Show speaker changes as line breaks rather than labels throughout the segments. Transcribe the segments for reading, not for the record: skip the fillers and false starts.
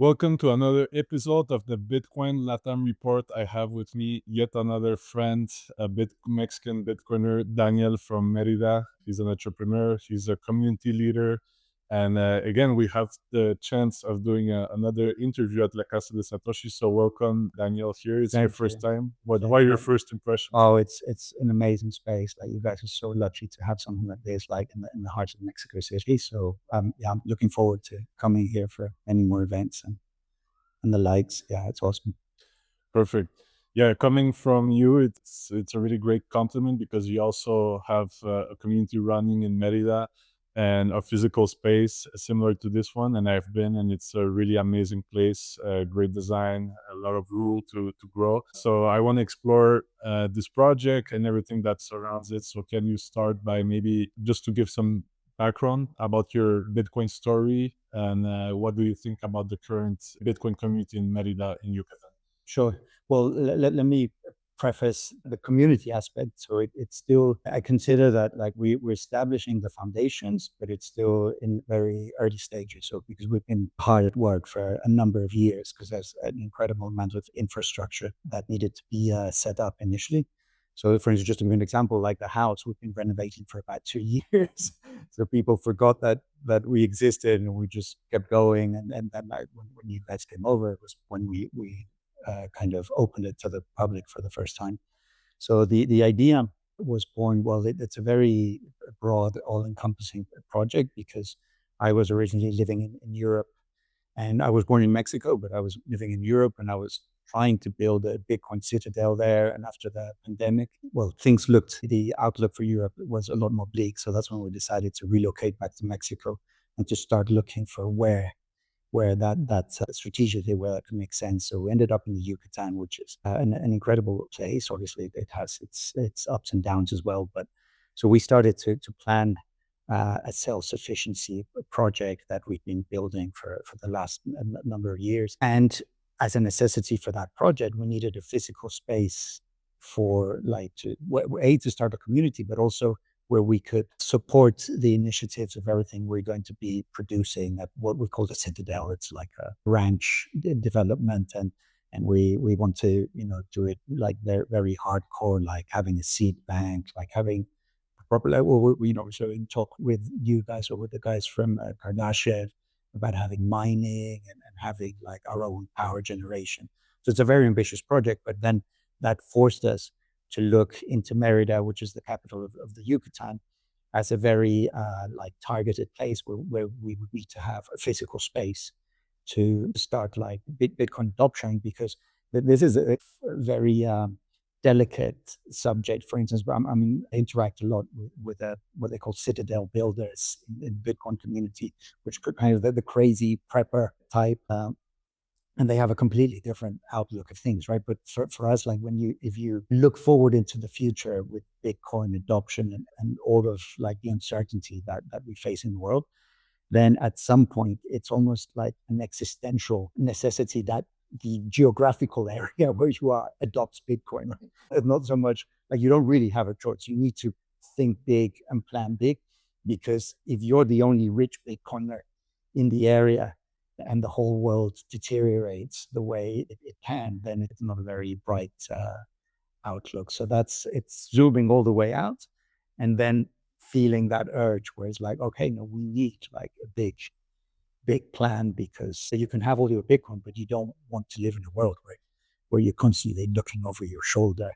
Welcome to another episode of the Bitcoin Latam Report. I have with me yet another friend, a Mexican Bitcoiner, Daniel from Mérida. He's an entrepreneur, he's a community leader. And again, we have the chance of doing another interview at La Casa de Satoshi. So, welcome, Daniel, here. It's your
Thank
first
you.
time. What
Thank
are your
you.
first impressions?
Oh, it's an amazing space. Like you guys are so lucky to have something like this, like in the heart of Mexico City. So yeah, I'm looking forward to coming here for any more events and the likes. Yeah, it's awesome.
Perfect. Yeah, coming from you, it's a really great compliment because you also have a community running in Merida and a physical space similar to this one. And I've been, and it's a really amazing place. Great design, a lot of room to grow. So I want to explore this project and everything that surrounds it. So can you start by maybe just to give some background about your Bitcoin story and what do you think about the current Bitcoin community in Merida in Yucatan?
Sure. Well, let me preface the community aspect. So it's still, I consider that like we're establishing the foundations, but it's still in very early stages. So because we've been hard at work for a number of years, because there's an incredible amount of infrastructure that needed to be set up initially. So, for instance, just to give you an example, like the house, we've been renovating for about 2 years. So people forgot that we existed, and we just kept going. And then, like when you guys came over, it was when we kind of opened it to the public for the first time. So the idea was born. Well, it's a very broad, all-encompassing project because I was originally living in Europe, and I was born in Mexico, but I was living in Europe, and I was trying to build a Bitcoin Citadel there. And after the pandemic, well, the outlook for Europe was a lot more bleak. So that's when we decided to relocate back to Mexico and to start looking for where that's strategically where that can make sense. So we ended up in the Yucatan, which is an incredible place. Obviously, it has its ups and downs as well. But so we started to plan a self sufficiency project that we've been building for the last number of years. And as a necessity for that project, we needed a physical space for like to start a community, but also where we could support the initiatives of everything we're going to be producing at what we call the Citadel. It's like a ranch development, and we want to do it like very hardcore, like having a seed bank, like having proper like so in talk with you guys or with the guys from Kardashev about having mining and having like our own power generation. So it's a very ambitious project, but then that forced us to look into Merida, which is the capital of the Yucatan, as a very like targeted place where we would need to have a physical space to start like Bitcoin adoption, because this is a very delicate subject. For instance, I interact a lot with what they call Citadel builders in Bitcoin community, which could kind of the crazy prepper type. And they have a completely different outlook of things, right? But for us, like if you look forward into the future with Bitcoin adoption and all of like the uncertainty that we face in the world, then at some point it's almost like an existential necessity that the geographical area where you are adopts Bitcoin, right? It's not so much like you don't really have a choice. You need to think big and plan big, because if you're the only rich Bitcoiner in the area and the whole world deteriorates the way it can, then it's not a very bright outlook. So it's zooming all the way out and then feeling that urge where it's like, okay, no, we need like a big plan, because you can have all your Bitcoin, but you don't want to live in a world where you're constantly looking over your shoulder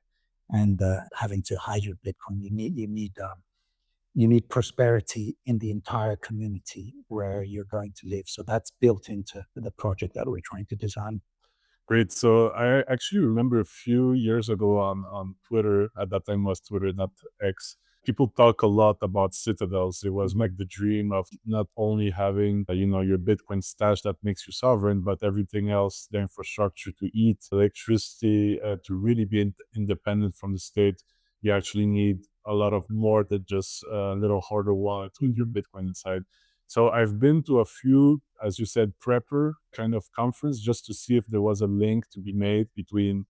and having to hide your Bitcoin. You need prosperity in the entire community where you're going to live. So that's built into the project that we're trying to design.
Great. So I actually remember a few years ago on Twitter, at that time was Twitter, not X. People talk a lot about citadels. It was like the dream of not only having, your Bitcoin stash that makes you sovereign, but everything else, the infrastructure to eat, electricity, to really be independent from the state. You actually need a lot of more than just a little harder wallet with your Bitcoin inside. So I've been to a few, as you said, prepper kind of conference just to see if there was a link to be made between,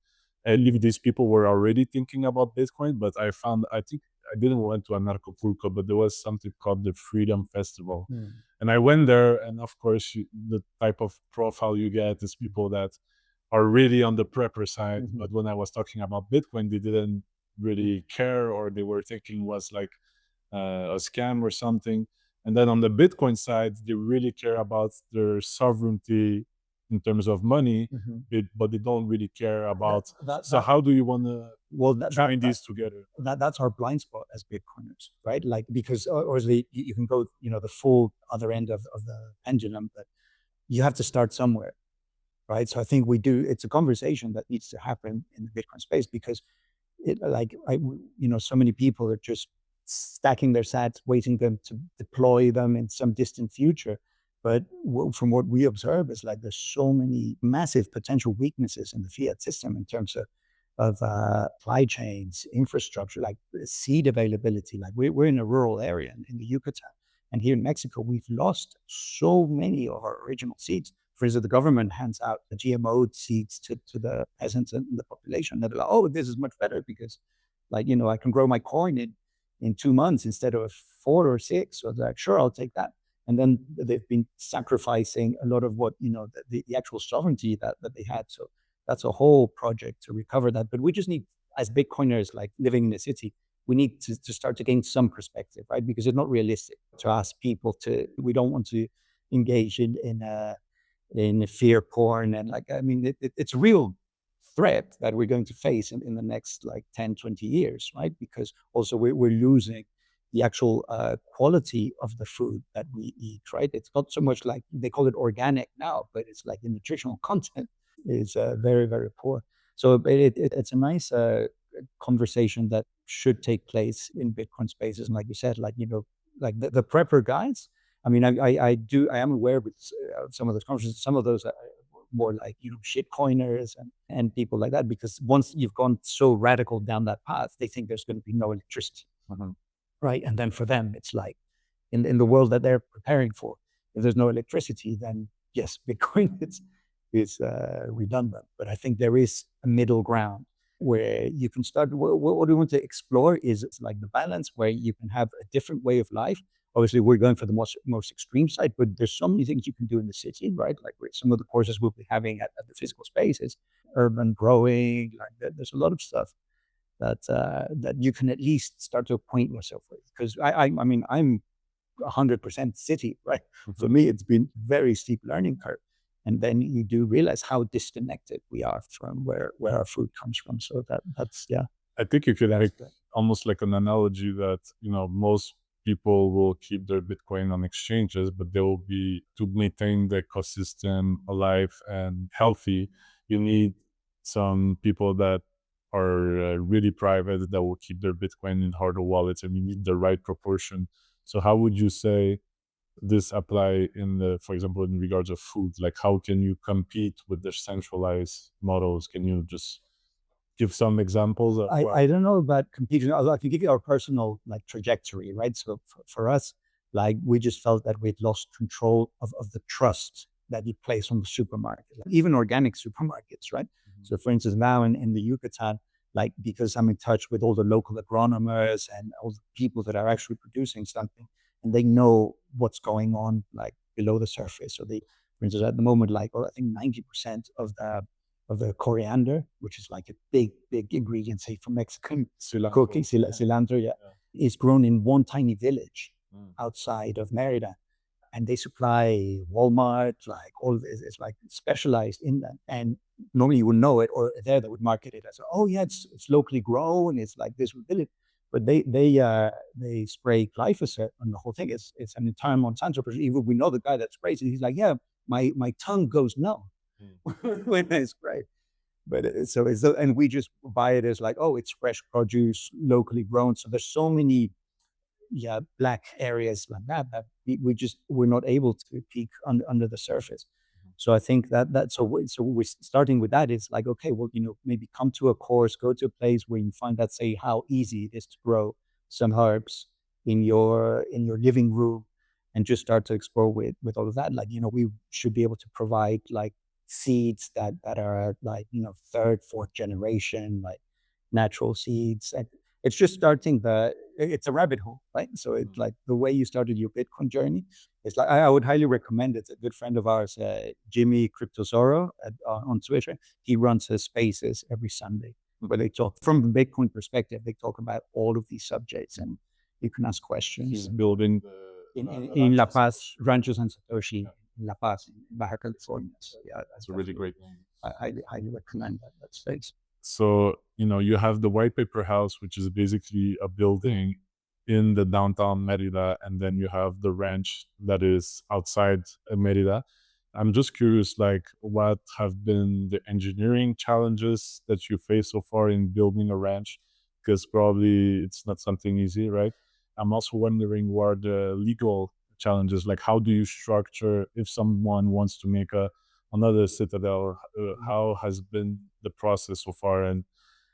and if these people were already thinking about Bitcoin. But I found, I think I didn't went to an Acapulco, but there was something called the Freedom Festival.
Mm.
And I went there, and of course, the type of profile you get is people that are really on the prepper side.
Mhm.
But when I was talking about Bitcoin, they didn't really care, or they were thinking was like a scam or something. And then on the Bitcoin side, they really care about their sovereignty in terms of money,
Mhm.
but they don't really care
That
about.
that
So
that
how do you want to
well, that that
join
that
these together?
that's our blind spot as Bitcoiners, right? Like, because or you can go, the full other end of the pendulum, but you have to start somewhere, right? So I think we do. It's a conversation that needs to happen in the Bitcoin space, because so many people are just stacking their sats, waiting them to deploy them in some distant future. But from what we observe is like there's so many massive potential weaknesses in the fiat system in terms of supply chains, infrastructure, like seed availability. Like we're in a rural area in the Yucatan, and here in Mexico, we've lost so many of our original seeds. For instance, the government hands out the GMO seeds to the peasants and the population. They're like, oh, this is much better because, I can grow my corn in 2 months instead of 4 or 6. So they're like, sure, I'll take that. And then they've been sacrificing a lot of what, the actual sovereignty that they had. So that's a whole project to recover that. But we just need, as Bitcoiners, like living in the city, we need to start to gain some perspective, right? Because it's not realistic to ask people we don't want to engage in fear porn. And like, I mean, it's a real threat that we're going to face in the next like 10, 20 years, right? Because also we're losing the actual quality of the food that we eat, right? It's not so much like they call it organic now, but it's like the nutritional content is very, very poor. So it's a nice conversation that should take place in Bitcoin spaces. And like you said, like the prepper guys, I mean, I am aware with some of those conversations, some of those are more like, shit coiners and people like that, because once you've gone so radical down that path, they think there's going to be no electricity.
Mhm.
Right. And then for them, it's like in the world that they're preparing for, if there's no electricity, then yes, Bitcoin is redundant. But I think there is a middle ground where you can start. What we want to explore is it's like the balance where you can have a different way of life. Obviously, we're going for the most extreme side, but there's so many things you can do in the city, right? Like with some of the courses we'll be having at the physical spaces, urban growing, like there's a lot of stuff that you can at least start to acquaint yourself with. Because I mean, I'm 100% city, right? For
Mhm.
me, it's been very steep learning curve. And then you do realize how disconnected we are from where our food comes from. So that's yeah,
I think you could
that's
like
great.
almost like an analogy that most people will keep their Bitcoin on exchanges, but they will be to maintain the ecosystem alive and healthy. You need some people that are really private that will keep their Bitcoin in harder wallets, and you need the right proportion. So, how would you say this apply in for example, in regards of food? Like, how can you compete with the centralized models? Can you just give some examples of what?
I don't know about competing. Although I can give you our personal like trajectory, right? So for us, like we just felt that we'd lost control of the trust that you place on the supermarket, like, even organic supermarkets, right?
Mhm.
So for instance, now in the Yucatan, like because I'm in touch with all the local agronomers and all the people that are actually producing something, and they know what's going on like below the surface. So for instance, at the moment, like I think 90% of the coriander, which is like a big, big ingredient, say for Mexican cooking,
Cilantro.
cilantro, yeah,
Yeah.
is grown in one tiny village
Mm.
outside of Mérida. And they supply Walmart, like all of this, it's like specialized in that. And normally you would know it, or there they would market it as, oh yeah, it's locally grown, it's like this village. But they spray glyphosate on the whole thing. It's an entire Monsanto project. Even we know the guy that sprays it. He's like, yeah, my tongue goes numb
Mm.
when I spray. But and we just buy it as like, oh, it's fresh produce, locally grown. So there's so many, yeah, black areas like that we're not able to peek under the surface. So I think so we're starting with that. It's like, okay, well, maybe come to a course, go to a place where you find that, say, how easy it is to grow some herbs in your living room, and just start to explore with all of that. Like, we should be able to provide like seeds that are like, third, fourth generation, like natural seeds. it's just starting it's a rabbit hole, right? So it's like the way you started your Bitcoin journey. It's like, I would highly recommend it. A good friend of ours, Jimmy Cryptozoro on Twitter, he runs his spaces every Sunday where they talk from a Bitcoin perspective. They talk about all of these subjects and you can ask questions.
He's building
In La Paz, Rancho San Satoshi, in La Paz, in Baja California. So yeah,
it's a really great.
I highly recommend that space.
So, you have the white paper house, which is basically a building in the downtown Mérida, and then you have the ranch that is outside Mérida. I'm just curious, like, what have been the engineering challenges that you face so far in building a ranch? Because probably it's not something easy, right? I'm also wondering what are the legal challenges, like how do you structure if someone wants to make another Citadel? How has been the process so far, and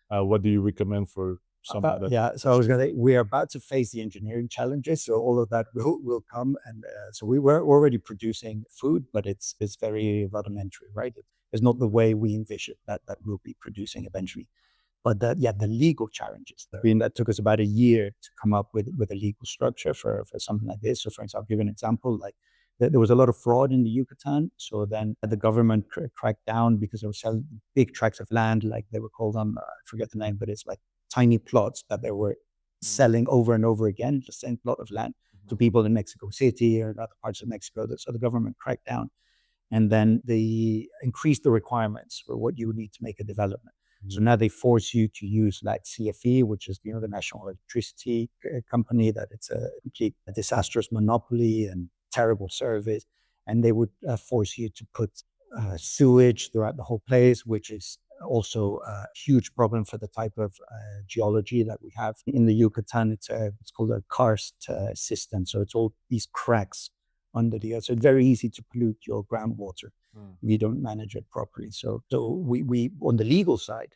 what do you recommend for someone that?
Yeah, so I was gonna say, we are about to face the engineering challenges, so all of that will come, and so we were already producing food, but it's very rudimentary, right? It's not the way we envision that we'll be producing eventually. But the legal challenges. I mean, that took us about a year to come up with a legal structure for something like this. So, for instance, I'll give you an example. Like there was a lot of fraud in the Yucatan. So then the government cracked down because they were selling big tracts of land, like they were called I forget the name, but it's like tiny plots that they were selling over and over again, the same plot of land to people in Mexico City or other parts of Mexico. So the government cracked down and then they increased the requirements for what you would need to make a development. So now they force you to use like CFE, which is the national electricity company, that it's a complete disastrous monopoly and terrible service, and they would force you to put sewage throughout the whole place, which is also a huge problem for the type of geology that we have in the Yucatan. It's called a karst system, so it's all these cracks under the earth. So it's very easy to pollute your groundwater if you don't manage it properly. So we on the legal side,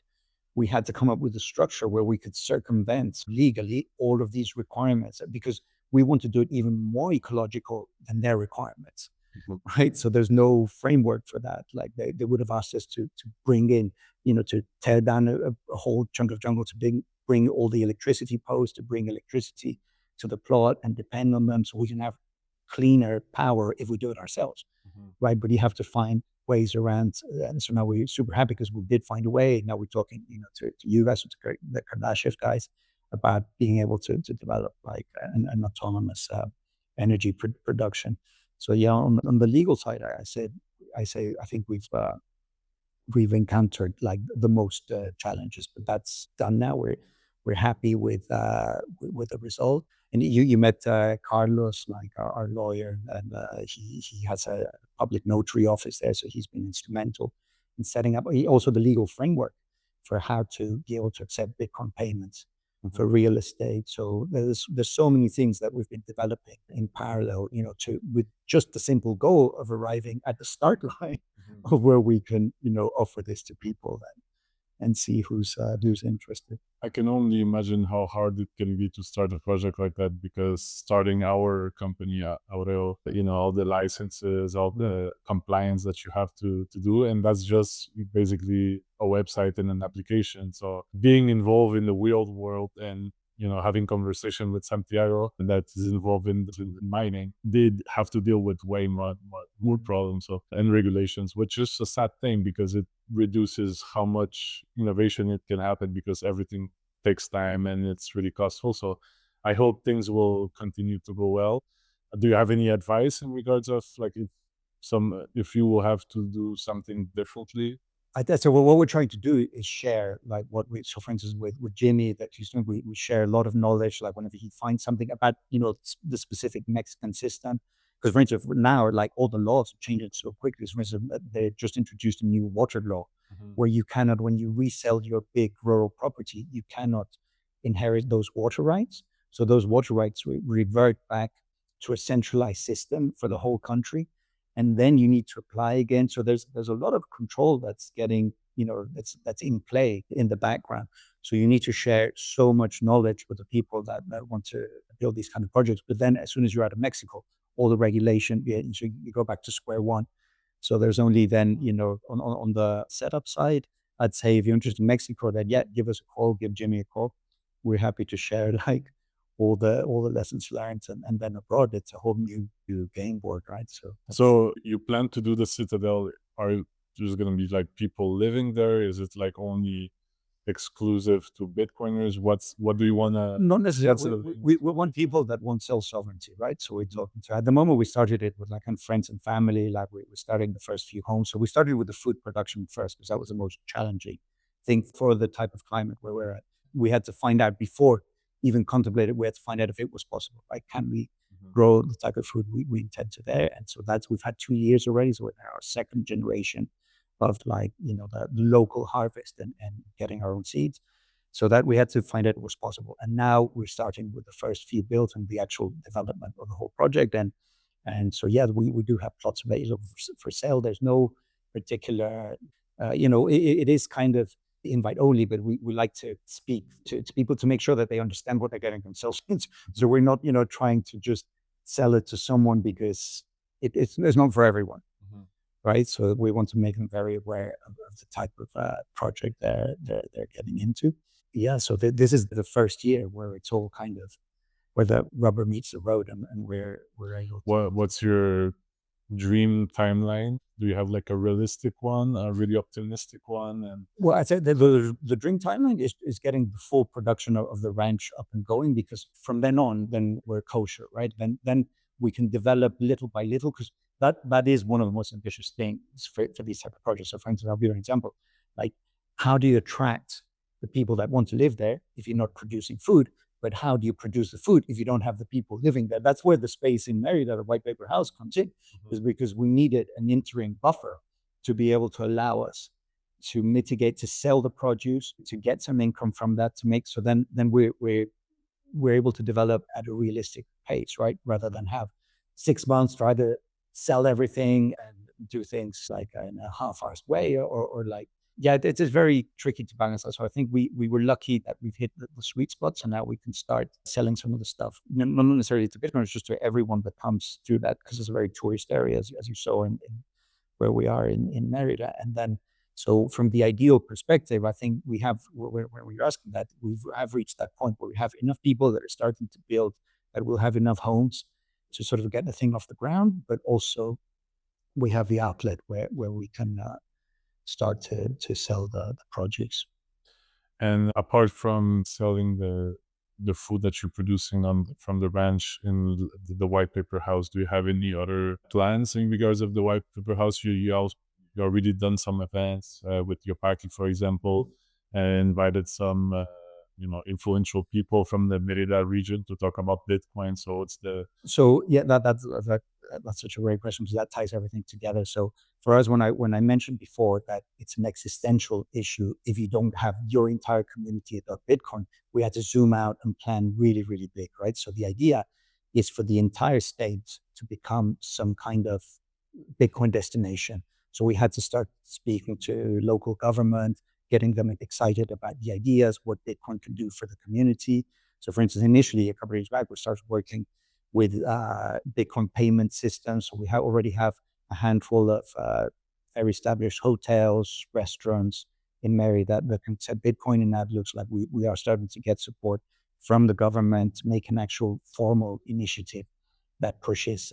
we had to come up with a structure where we could circumvent legally all of these requirements because we want to do it even more ecological than their requirements. Right. So there's no framework for that. Like they would have asked us to bring in, to tear down a whole chunk of jungle, to bring all the electricity posts, to bring electricity to the plot and depend on them so we can have cleaner power if we do it ourselves. Right. But you have to find ways around. And so now we're super happy because we did find a way. Now we're talking, to you guys, to the Kardashev guys, about being able to develop like an autonomous energy production. So yeah, on the legal side, I think we've encountered like the most challenges, but that's done now. We're happy with the result. And you met Carlos, like our lawyer, and he has a public notary office there, so he's been instrumental in setting up also the legal framework for how to be able to accept Bitcoin payments for real estate. So there's so many things that we've been developing in parallel, with just the simple goal of arriving at the start line of where we can, offer this to people and see who's interested.
I can only imagine how hard it can be to start a project like that, because starting our company, Aureo, all the licenses, all the compliance that you have to do, and that's just basically a website and an application. So being involved in the real world and having conversation with Santiago that is involved in mining, did have to deal with way more problems and regulations, which is a sad thing because it reduces how much innovation it can happen, because everything takes time and it's really costful. So I hope things will continue to go well. Do you have any advice in regards of like if you will have to do something differently?
So what we're trying to do is share like so for instance, with Jimmy that he's doing, we share a lot of knowledge, like whenever he finds something about, the specific Mexican system. Because for instance, now, like all the laws are changing so quickly. So for instance, they just introduced a new water law where you cannot, when you resell your big rural property, you cannot inherit those water rights. So those water rights revert back to a centralized system for the whole country, and then you need to apply again. So there's a lot of control that's getting, that's in play in the background. So you need to share so much knowledge with the people that want to build these kind of projects. But then as soon as you're out of Mexico, all the regulation, so you go back to square one. So there's only then, on the setup side, I'd say if you're interested in Mexico, then yeah, give us a call, give Jimmy a call. we're happy to share like all the lessons learned, and then abroad it's a whole new game board, right? So
So you plan to do the Citadel? Are there's gonna be like people living there? Is it like only exclusive to Bitcoiners? What do you wanna?
not
What's
necessarily.
the
We want people that want self-sovereignty, right? So we're talking to, at the moment, we started it with like friends and family, like we're starting the first few homes. So we started with the food production first because that was the most challenging thing for the type of climate where we're at. We had to find out before even contemplated, we had to find out if it was possible, right? Can we
Mhm.
grow the type of food we intend to there? And so we've had 2 years already. So we're in our second generation of like, the local harvest and getting our own seeds. So that we had to find out it was possible. And now we're starting with the first few builds and the actual development of the whole project. And so, yeah, we do have plots available for sale. There's no particular, it is kind of invite only, but we like to speak to people to make sure that they understand what they're getting themselves into. So we're not, trying to just sell it to someone because it's not for everyone,
Mhm.
right? So we want to make them very aware of the type of project they're getting into. Yeah, so this is the first year where it's all kind of where the rubber meets the road, and we're able to.
What's your dream timeline? Do you have like a realistic one, a really optimistic one? And
Well, I'd say the dream timeline is getting the full production of the ranch up and going, because from then on, then we're kosher, right? Then we can develop little by little, because that is one of the most ambitious things for these type of projects. So, for instance, I'll give you an example. Like, how do you attract the people that want to live there if you're not producing food? But how do you produce the food if you don't have the people living there? That's where the space in Mérida, the white paper house, comes in, is because we needed an interim buffer to be able to allow us to mitigate, to sell the produce, to get some income from that, to make, so then we're able to develop at a realistic pace, right? Rather than have 6 months try to sell everything and do things like in a half-assed way, or like, yeah, it is very tricky to balance that. So I think we were lucky that we've hit the sweet spots, and now we can start selling some of the stuff, not necessarily to Bitcoin, it's just to everyone that comes through that, because it's a very tourist area, as you saw in where we are in Mérida. And then, so from the ideal perspective, I think we have, when you're asking that, have reached that point where we have enough people that are starting to build, that will have enough homes to sort of get the thing off the ground, but also we have the outlet where we can start to sell the projects.
and apart from selling the food that you're producing on from the ranch in the white paper house, do you have any other plans in regards of the white paper house? You already done some events with your party, for example, and invited some influential people from the Mérida region to talk about Bitcoin. So it's the
So yeah, that's such a great question, because that ties everything together. So for us, when I mentioned before that it's an existential issue if you don't have your entire community adopt Bitcoin, we had to zoom out and plan really, really big, right? So the idea is for the entire state to become some kind of Bitcoin destination. So we had to start speaking to local government, getting them excited about the ideas, what Bitcoin can do for the community. So, for instance, initially a couple of years back, we started working with Bitcoin payment systems. So we already have a handful of very established hotels, restaurants in Mérida that can accept Bitcoin, and that looks like we are starting to get support from the government to make an actual formal initiative that pushes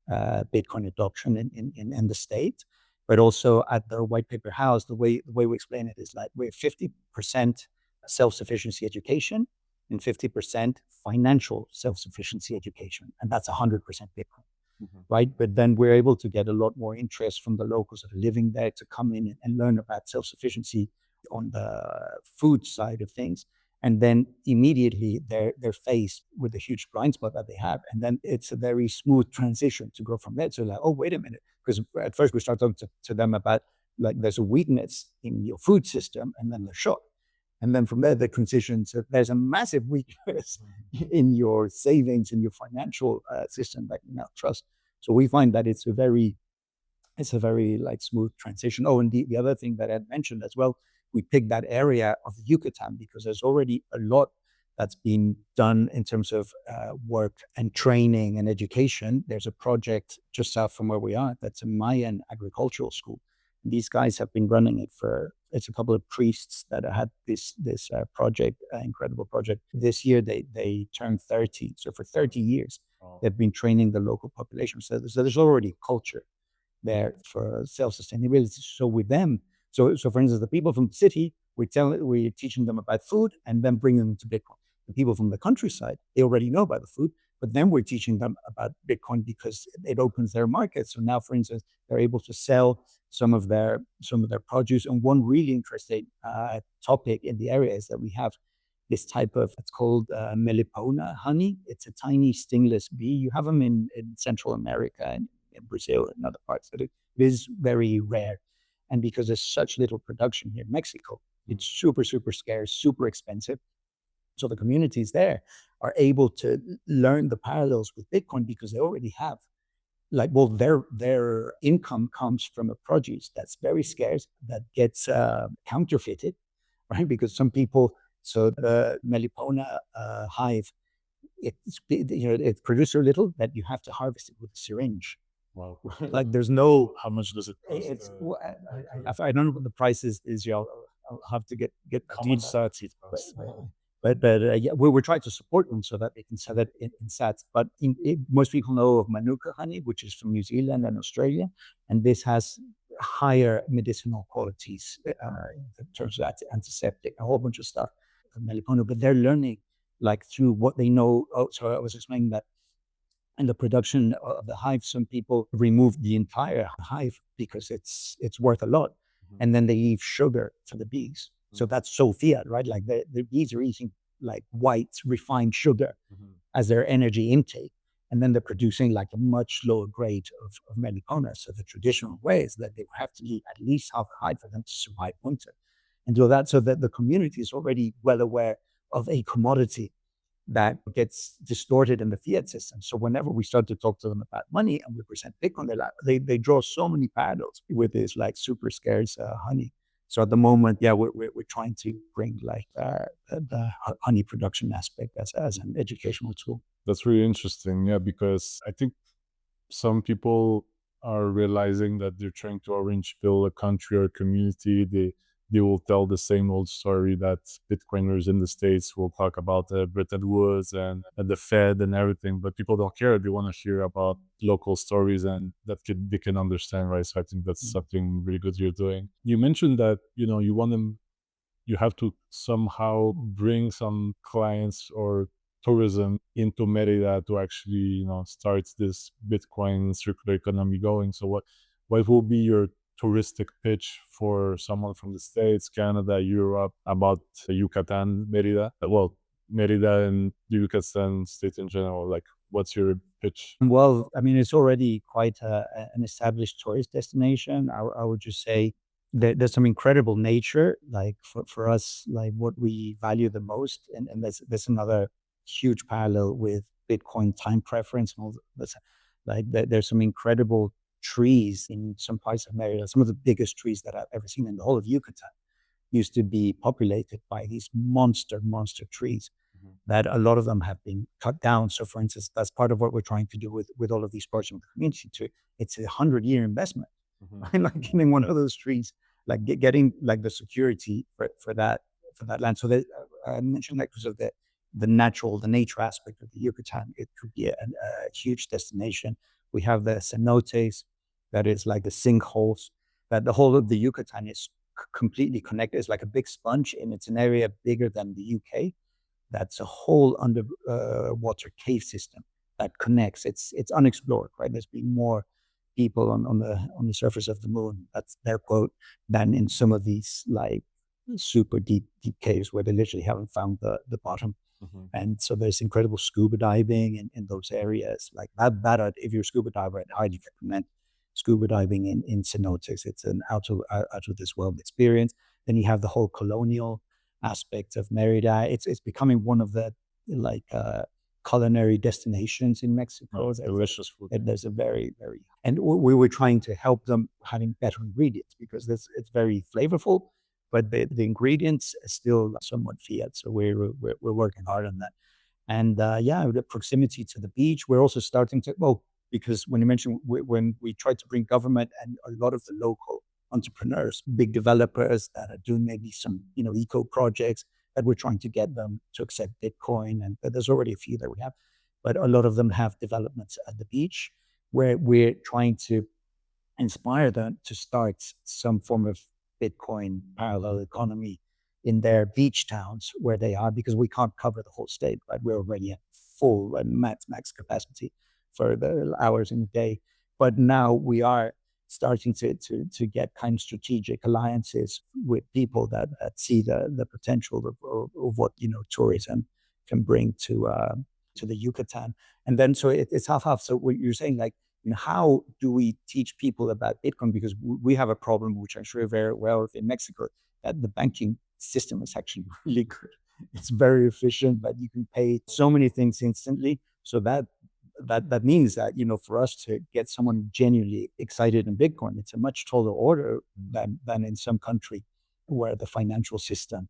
Bitcoin adoption in the state. But also at the white paper house, the way we explain it is like we're 50% self-sufficiency education and 50% financial self-sufficiency education, and that's 100% Bitcoin,
Mhm.
right? But then we're able to get a lot more interest from the locals that are living there to come in and learn about self-sufficiency on the food side of things. And then immediately they're faced with a huge blind spot that they have. And then it's a very smooth transition to go from there to like, oh, wait a minute. Because at first we start talking to them about like there's a weakness in your food system, and then they're shocked. And then from there, the transition to there's a massive weakness in your savings, in your financial system that you now trust. So we find that it's a very like smooth transition. Oh, and the other thing that I had mentioned as well, we picked that area of Yucatan because there's already a lot that's been done in terms of work and training and education. There's a project just south from where we are that's a Mayan agricultural school. These guys have been running it for It's a couple of priests that had this project, incredible project. This year they turned 30. So for 30 years,
Wow.
they've been training the local population. So there's already culture there for self-sustainability. So with them, so for instance, the people from the city, we're teaching them about food and then bringing them to Bitcoin. The people from the countryside, they already know about the food, but then we're teaching them about Bitcoin because it opens their market. So now, for instance, they're able to sell some of their produce. And one really interesting topic in the area is that we have this type of, it's called Melipona honey. It's a tiny stingless bee. You have them in Central America and in Brazil and other parts. That it is very rare. And because there's such little production here in Mexico, it's super, super scarce, super expensive. So the communities there are able to learn the parallels with Bitcoin because they already have their income comes from a produce that's very scarce that gets counterfeited, right? Because some people, so the Melipona hive, it produces so little that you have to harvest it with a syringe.
Wow.
Like there's no,
How much does it cost?
it's I don't know what the price is. I'll have to get
How much sats it
but
costs?
yeah, we're trying to support them so that they can sell it in sats. But most people know of Manuka honey, which is from New Zealand and Australia, and this has higher medicinal qualities in terms of antiseptic, a whole bunch of stuff. Melipona, but they're learning like through what they know. Oh, so I was explaining that in the production of the hive, some people remove the entire hive because it's worth a lot, and then they leave sugar for the bees. So that's so Fiat, right? Like the bees are eating like white refined sugar as their energy intake, and then they're producing like a much lower grade of Melipona. So the traditional way is that they have to eat at least half the hive for them to survive winter, and do that so that the community is already well aware of a commodity that gets distorted in the fiat system. So whenever we start to talk to them about money and we present Bitcoin, they draw so many parallels with this like super scarce honey. So at the moment, yeah, we're trying to bring like the honey production aspect as an educational tool.
That's really interesting. Yeah, because I think some people are realizing that they're trying to orange pill a country or community. They will tell the same old story that Bitcoiners in the States will talk about Bretton Woods and the Fed and everything, but people don't care. They want to hear about local stories and they can understand, right? So I think that's something really good you're doing. You mentioned that, you have to somehow bring some clients or tourism into Mérida to actually, start this Bitcoin circular economy going. So what will be your touristic pitch for someone from the States, Canada, Europe about Yucatan, Mérida? Well, Mérida and the Yucatan state in general. Like, what's your pitch?
Well, I mean, it's already quite an established tourist destination. I would just say there's some incredible nature, like for us, like what we value the most. And there's another huge parallel with Bitcoin time preference and all this. Like there's some incredible trees in some parts of Merida. Some of the biggest trees that I've ever seen in the whole of Yucatan used to be populated by these monster trees that a lot of them have been cut down. So for instance, that's part of what we're trying to do with all of these projects in the community too. It's a 100-year investment. Right? Like getting one of those trees, like getting like the security for that land. So that I mentioned that because of the nature aspect of the Yucatan, it could be a huge destination. We have the cenotes, that is like the sinkholes, that the whole of the Yucatan is completely connected. It's like a big sponge, and it's an area bigger than the UK. That's a whole underwater cave system that connects. It's unexplored, right? There's been more people on the surface of the moon, that's their quote, than in some of these like super deep caves where they literally haven't found the bottom. And so there's incredible scuba diving in those areas. Like that, if you're a scuba diver, I'd highly recommend scuba diving in cenotes. It's an out of this world experience. Then you have the whole colonial aspect of Mérida. It's becoming one of the like culinary destinations in Mexico.
Oh, delicious food.
There's a very, and we were trying to help them having better ingredients because it's very flavorful, but the ingredients are still somewhat Fiat. So we're working hard on that. And yeah, the proximity to the beach. We're also starting to, well, because when you mentioned when we tried to bring government and a lot of the local entrepreneurs, big developers that are doing maybe some, eco projects that we're trying to get them to accept Bitcoin. And there's already a few that we have, but a lot of them have developments at the beach where we're trying to inspire them to start some form of Bitcoin parallel economy in their beach towns where they are, because we can't cover the whole state, right? We're already at full and max capacity for the hours in a day. But now we are starting to get kind of strategic alliances with people that see the potential of what tourism can bring to the Yucatan. And then so it's half. So what you're saying, like, how do we teach people about Bitcoin? Because we have a problem, which I'm sure you're very aware of in Mexico, that the banking system is actually really good. It's very efficient, but you can pay so many things instantly. So that means that, for us to get someone genuinely excited in Bitcoin, it's a much taller order than in some country where the financial system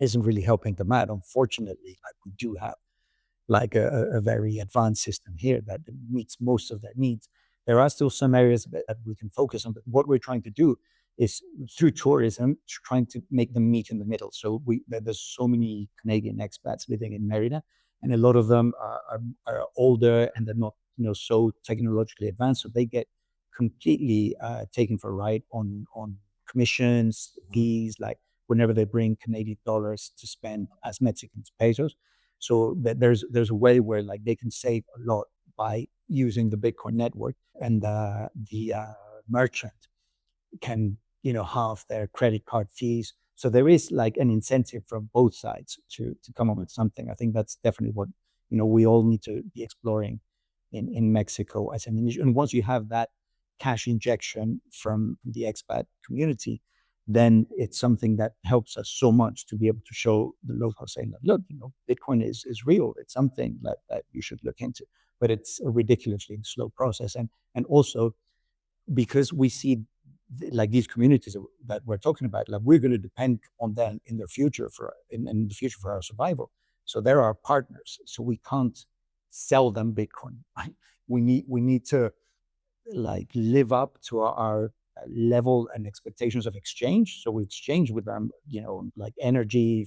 isn't really helping them out. Unfortunately, like, we do have like a very advanced system here that meets most of their needs. There are still some areas that we can focus on, but what we're trying to do is through tourism, trying to make them meet in the middle. So there's so many Canadian expats living in Mérida, and a lot of them are older and they're not, so technologically advanced. So they get completely taken for a ride on commissions, fees, like whenever they bring Canadian dollars to spend as Mexican pesos. So that there's a way where, like, they can save a lot by using the Bitcoin network, and the merchant can halve their credit card fees. So there is like an incentive from both sides to come up with something. I think that's definitely what we all need to be exploring in Mexico as an initiative. And once you have that cash injection from the expat community, then it's something that helps us so much to be able to show the locals, saying that, look, Bitcoin is real. It's something that you should look into, but it's a ridiculously slow process. And also because we see like these communities that we're talking about, like, we're going to depend on them in the future in the future for our survival. So they're our partners. So we can't sell them Bitcoin. Right? We need to like live up to our level and expectations of exchange. So we exchange with them, like energy,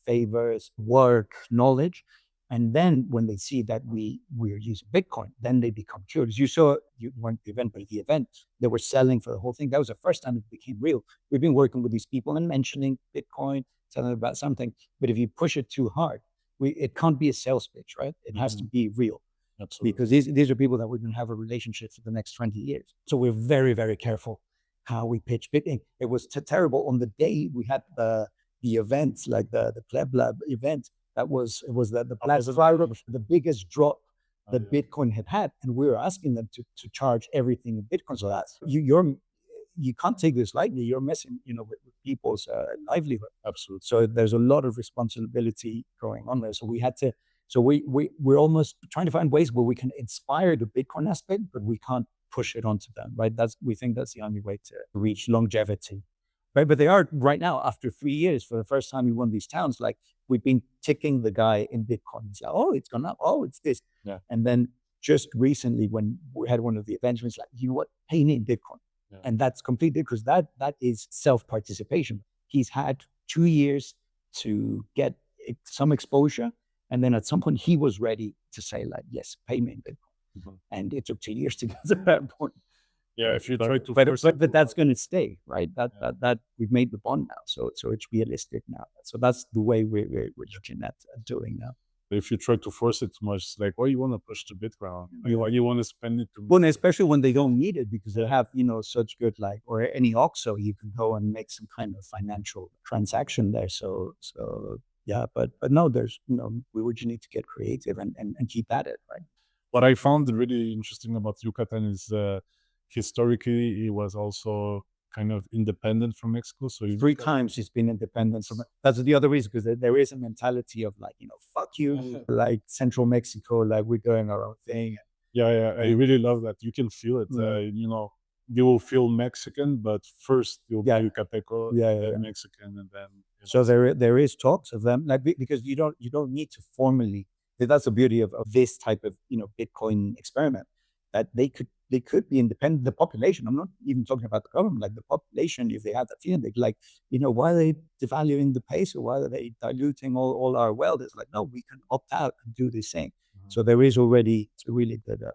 favors, work, knowledge. And then when they see that we're using Bitcoin, then they become curious. You weren't the event, but the event, they were selling for the whole thing. That was the first time it became real. We've been working with these people and mentioning Bitcoin, telling them about something. But if you push it too hard, it can't be a sales pitch, right? It has to be real. Absolutely. Because these are people that we're going to have a relationship for the next 20 years. So we're very, very careful how we pitch Bitcoin. It was terrible on the day we had the events, like the Pleb Lab event. It was the Black Friday, the biggest drop that Bitcoin had, and we were asking them to charge everything in Bitcoin. So that's you can't take this lightly. You're messing, with people's livelihood. Absolutely. So there's a lot of responsibility going on there. So we had to. So we're almost trying to find ways where we can inspire the Bitcoin aspect, but we can't push it onto them, right? We think that's the only way to reach longevity, right? But they are right now, after 3 years, for the first time in one of these towns, like, we've been ticking the guy in Bitcoin. He's like, oh, it's gone up. Oh, it's this. Yeah. And then just recently, when we had one of the events, it's like, you know what? Pay me in Bitcoin. Yeah. And that's completely, because that is self-participation. He's had 2 years to get some exposure. And then at some point, he was ready to say, like, yes, pay me in Bitcoin. Mm-hmm. And it took 2 years to get to that point.
Yeah, if you try to,
but that's going to stay, right? That we've made the bond now, so it's realistic now. So that's the way we're looking at doing now.
If you try to force it too much, it's like, oh, you want to push to Bitcoin, you want to spend it too much.
Well, especially when they don't need it, because they have such good, like, or any OXXO, you can go and make some kind of financial transaction there. So yeah, but no, there's we would just need to get creative and keep at it, right?
What I found really interesting about Yucatan is historically it was also kind of independent from Mexico. So
3 times it's been independent from. That's the other reason, because there is a mentality of, like, fuck you, like Central Mexico, like, we're doing our own thing.
Yeah, I really love that. You can feel it. You will feel Mexican, but first you'll be Yucateco, then Mexican, and then.
So there is talks of them, like, because you don't need to formally. That's the beauty of this type of Bitcoin experiment. that they could be independent. The population, I'm not even talking about the government, like the population, if they had that feeling, they'd like, why are they devaluing the peso? Why are they diluting all our wealth? It's like, no, we can opt out and do this thing. So there is already a really good
Yeah.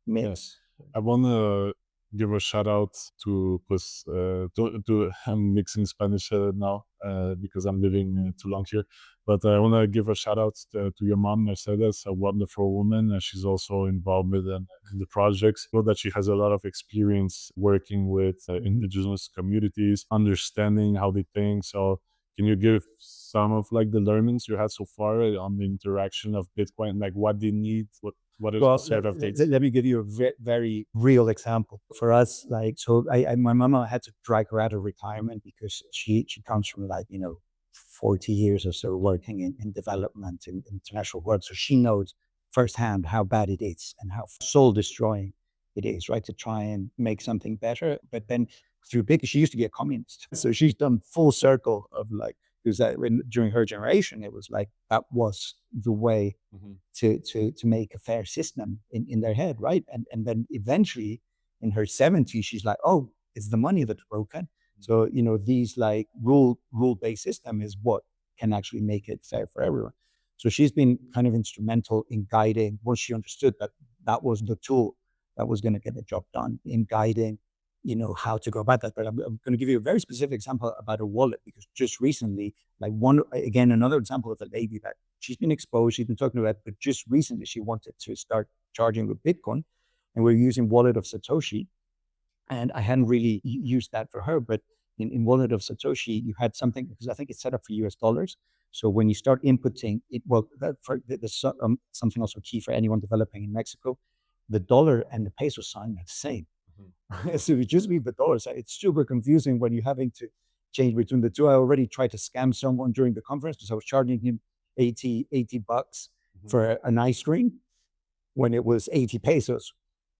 mix.
I want to give a shout out to, pues, I'm mixing Spanish now because I'm living too long here. But I want to give a shout out to your mom, Mercedes, a wonderful woman. She's also involved in the projects. I know that she has a lot of experience working with indigenous communities, understanding how they think. So, can you give some of like the learnings you had so far on the interaction of Bitcoin, like what they need, what is
Well,
sort of dates?
let me give you a very real example. For us, like, so my mama had to drag her out of retirement because she comes from, like, 40 years or so working in development in international work. So she knows firsthand how bad it is and how soul destroying it is, right? To try and make something better. But then she used to be a communist. So she's done full circle of, like, because during her generation, it was like that was the way to make a fair system in their head, right? And then eventually in her 70s, she's like, oh, it's the money that's broken. So, these, like, rule-based system is what can actually make it fair for everyone. So she's been kind of instrumental in guiding, once she understood that that was the tool that was going to get the job done, in guiding, how to go about that. But I'm going to give you a very specific example about a wallet, because just recently, like, another example of a lady that she's been exposed, she's been talking about, but just recently she wanted to start charging with Bitcoin, and we're using Wallet of Satoshi. And I hadn't really used that for her, but in Wallet of Satoshi, you had something, because I think it's set up for US dollars. So when you start inputting it, well, there's something also key for anyone developing in Mexico. The dollar and the peso sign are the same. So you just leave the dollar sign. It's super confusing when you're having to change between the two. I already tried to scam someone during the conference because I was charging him 80 bucks for an ice cream when it was 80 pesos,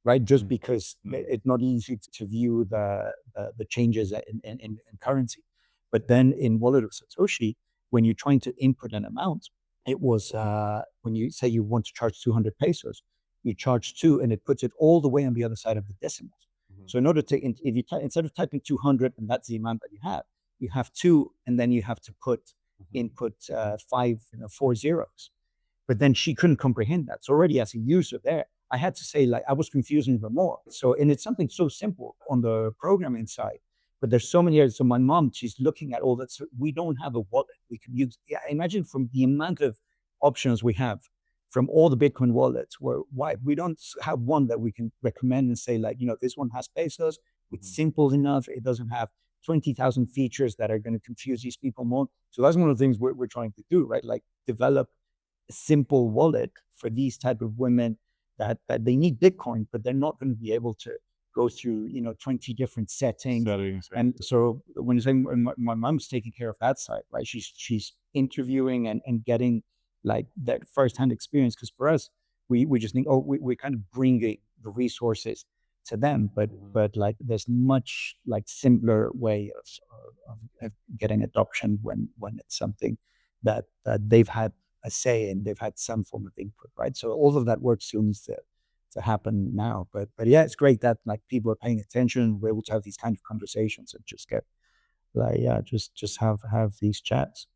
right? Just because it's not easy to view the changes in currency. But then in Wallet of Satoshi, when you're trying to input an amount, it was when you say you want to charge 200 pesos, you charge two, and it puts it all the way on the other side of the decimals. So in order to, if you instead of typing 200 and that's the amount that you have two, and then you have to input five, four zeros. But then she couldn't comprehend that. So already as a user there, I had to say, like, I was confusing even more. So, and it's something so simple on the programming side, but there's so many areas. So my mom, she's looking at all that. So we don't have a wallet we can use. Yeah, imagine from the amount of options we have from all the Bitcoin wallets, why we don't have one that we can recommend and say, like, this one has pesos. It's simple enough. It doesn't have 20,000 features that are going to confuse these people more. So that's one of the things we're trying to do, right? Like, develop a simple wallet for these type of women that they need Bitcoin, but they're not going to be able to go through 20 different settings. And so when you say my mom's taking care of that side, right? She's interviewing and getting, like, that firsthand experience. Because for us, we just think, oh, we're kind of bringing the resources to them, but like, there's much, like, simpler way of getting adoption when it's something that they've had a say and they've had some form of input, right? So all of that work still needs to happen now. But yeah, it's great that, like, people are paying attention. We're able to have these kind of conversations and just get, like, yeah, just have these chats.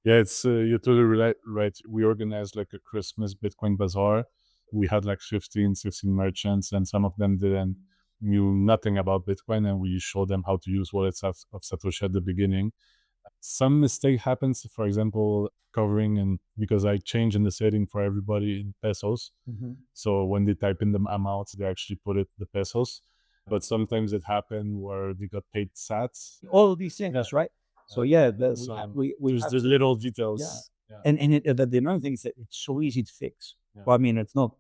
Yeah, it's you're totally right. We organized like a Christmas Bitcoin bazaar. We had like 15, 16 merchants, and some of them didn't knew nothing about Bitcoin, and we showed them how to use wallets of Satoshi at the beginning. Some mistake happens, for example, covering, and because I changed in the setting for everybody in pesos. So when they type in the amounts, they actually put it the pesos. But sometimes it happened where they got paid sats.
All of these things, right? So yeah,
There's little details. Yeah.
And the another thing is that it's so easy to fix.
Yeah.
Well, I mean, it's not,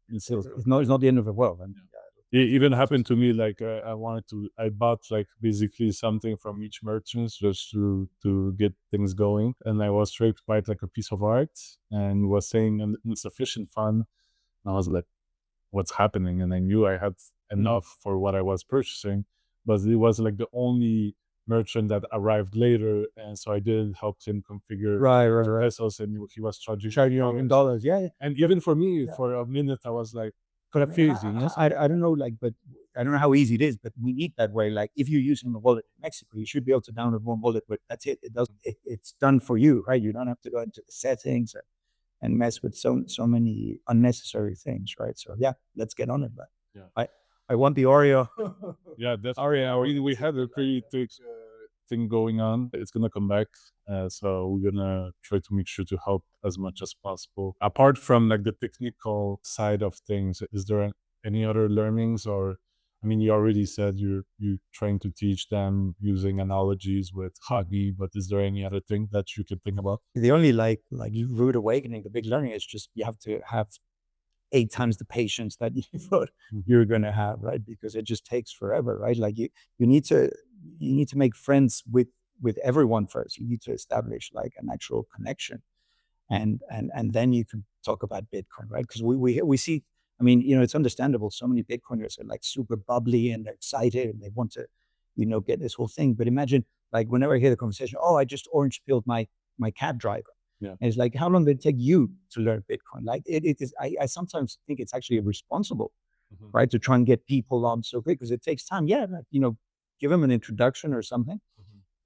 it's not the end of the world. And
It even happened to me, like I bought like basically something from each merchant just to get things going, and I was trying to buy like a piece of art and was saying insufficient fund. And I was like, what's happening? And I knew I had enough for what I was purchasing, but it was like the only merchant that arrived later, and so I did help him configure
right.
pesos, and he was charging
Charging you in dollars, yeah.
and even for me, for a minute, I was like,
confusing. Yes, I don't know, like, but I don't know how easy it is, but we need that way. Like, if you're using a wallet in Mexico, you should be able to download one wallet, but that's it. It doesn't. It's done for you, right? You don't have to go into the settings and mess with so many unnecessary things, right? So yeah, let's get on it. But
Yeah.
I want the Oreo.
Yeah, that's we had a pretty thick thing going on. It's gonna come back, so we're gonna try to make sure to help as much as possible. Apart from like the technical side of things, is there any other learnings? Or, I mean, you already said you're trying to teach them using analogies with Hagi, but is there any other thing that you could think about?
The only like rude awakening, the big learning is just you have to have 8 times the patience that you thought you're gonna have, right? Because it just takes forever, right? Like you need to make friends with everyone first. You need to establish like an actual connection, and then you can talk about Bitcoin, right? Because we see, I mean, it's understandable. So many Bitcoiners are like super bubbly and they're excited and they want to, get this whole thing. But imagine, like, whenever I hear the conversation, oh, I just orange pilled my cab driver.
Yeah.
And it's like, how long did it take you to learn Bitcoin? Like, it is. I sometimes think it's actually irresponsible, right, to try and get people on so quick because it takes time. Yeah, like, give them an introduction or something,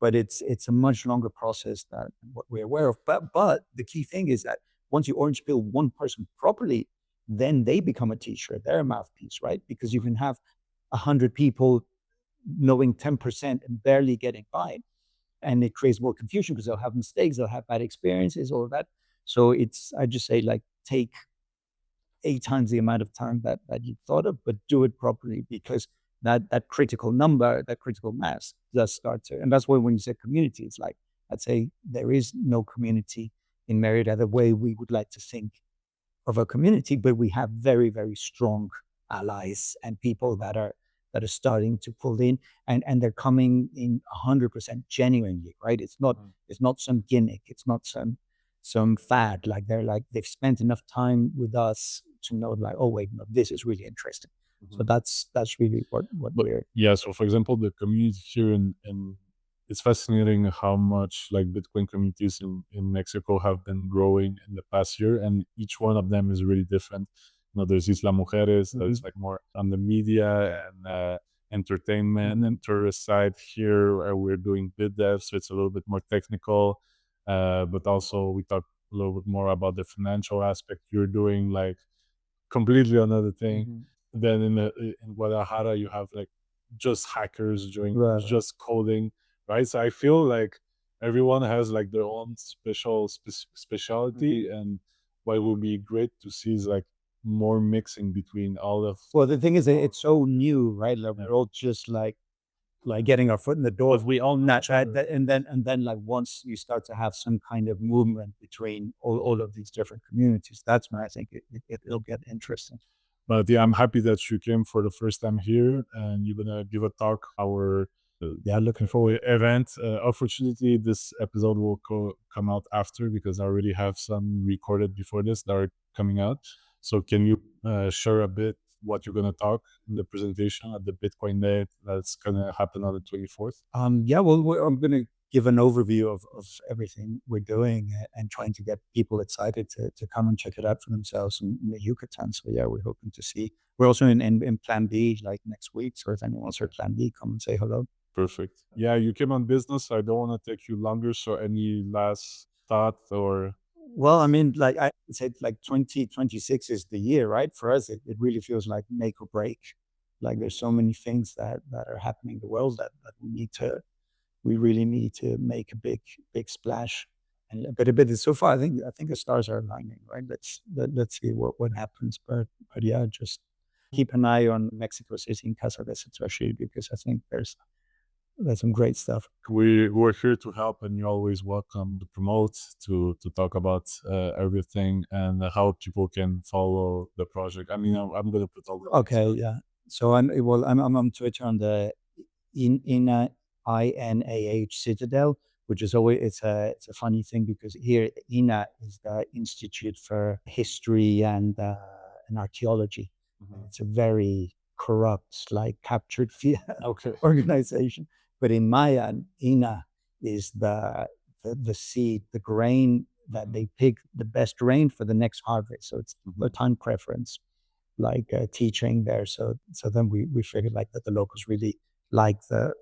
but it's a much longer process than what we're aware of. But the key thing is that once you orange pill one person properly, then they become a teacher. They're a mouthpiece, right? Because you can have 100 people knowing 10% and barely getting by, and it creates more confusion because they'll have mistakes, they'll have bad experiences, all of that. So I just say, like, take 8 times the amount of time that you thought of, but do it properly, because that critical number, that critical mass does start to, and that's why when you say community, it's like, I'd say there is no community in Mérida the way we would like to think of a community, but we have very, very strong allies and people that are starting to pull in, and they're coming in 100% genuinely, right? It's not some gimmick, it's not some fad. Like, they've spent enough time with us to know, like, oh wait, no, this is really interesting. So that's really what
But
we're.
yeah, so for example, the community here in it's fascinating how much like Bitcoin communities in Mexico have been growing in the past year, and each one of them is really different. There's Isla Mujeres that is like more on the media and entertainment and tourist side. Here we're doing BitDev, so it's a little bit more technical, but also we talk a little bit more about the financial aspect. You're doing like completely another thing. Then in Guadalajara, you have like just hackers doing
Right.
just coding, right? So I feel like everyone has like their own specialty, and what would be great to see is like more mixing between all of.
Well, the thing is, it's so new, right? Like, we're all just like getting our foot in the door.
But we all know each other.
And then like, once you start to have some kind of movement between all of these different communities, that's when I think it'll get interesting.
But yeah, I'm happy that you came for the first time here, and you're gonna give a talk. Our
Yeah, looking forward.
event. Unfortunately, this episode will come out after, because I already have some recorded before this that are coming out. So can you share a bit what you're gonna talk in the presentation at the Bitcoin Day that's gonna happen on the 24th?
Yeah, well, I'm going to give an overview of everything we're doing, and trying to get people excited to come and check it out for themselves in the Yucatan. So yeah, we're hoping to see. We're also in Plan B, like, next week. So if anyone wants our Plan B, come and say hello.
Perfect. Yeah, you came on business. So I don't want to take you longer. So any last thought or?
Well, I mean, like I said, like, 2026 is the year, right? For us, it really feels like make or break. Like, there's so many things that are happening in the world that we really need to make a big splash. And but so far, I think the stars are aligning, right? Let's see what happens. But yeah, just keep an eye on Mexico City and Casa de Satoshi, because I think there's some great stuff.
We're here to help, and you're always welcome to promote, to talk about everything and how people can follow the project. I mean, I'm gonna put all the links.
Okay, yeah. So I'm on Twitter on the INAH Citadel, which is always, it's a funny thing, because here INAH is the Institute for History and Archaeology. It's a very corrupt, like, captured
Okay.
organization. But in Mayan, INAH is the seed, the grain that they pick, the best grain for the next harvest. So it's a time preference. like teaching there. So then we figured like that the locals really like the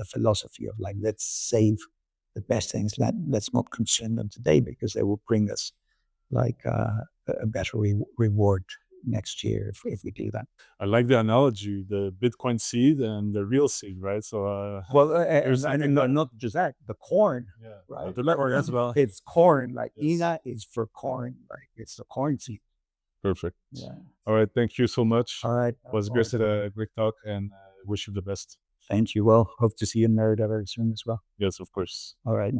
philosophy of like, let's save the best things, let's not consume them today because they will bring us like a better reward next year if we do that.
I like the analogy, the Bitcoin seed and the real seed, right? So
Well,
there's
and
something that
not just that, the corn,
yeah,
right?
the network as well.
It's corn. Like
Yes.
Ina is for corn. Like it's the corn seed.
Perfect.
Yeah.
All right, thank you so much.
All right.
Was a great talk, and wish you the best.
Thank you. Well, hope to see you in Mérida very soon as well.
Yes, of course.
All right.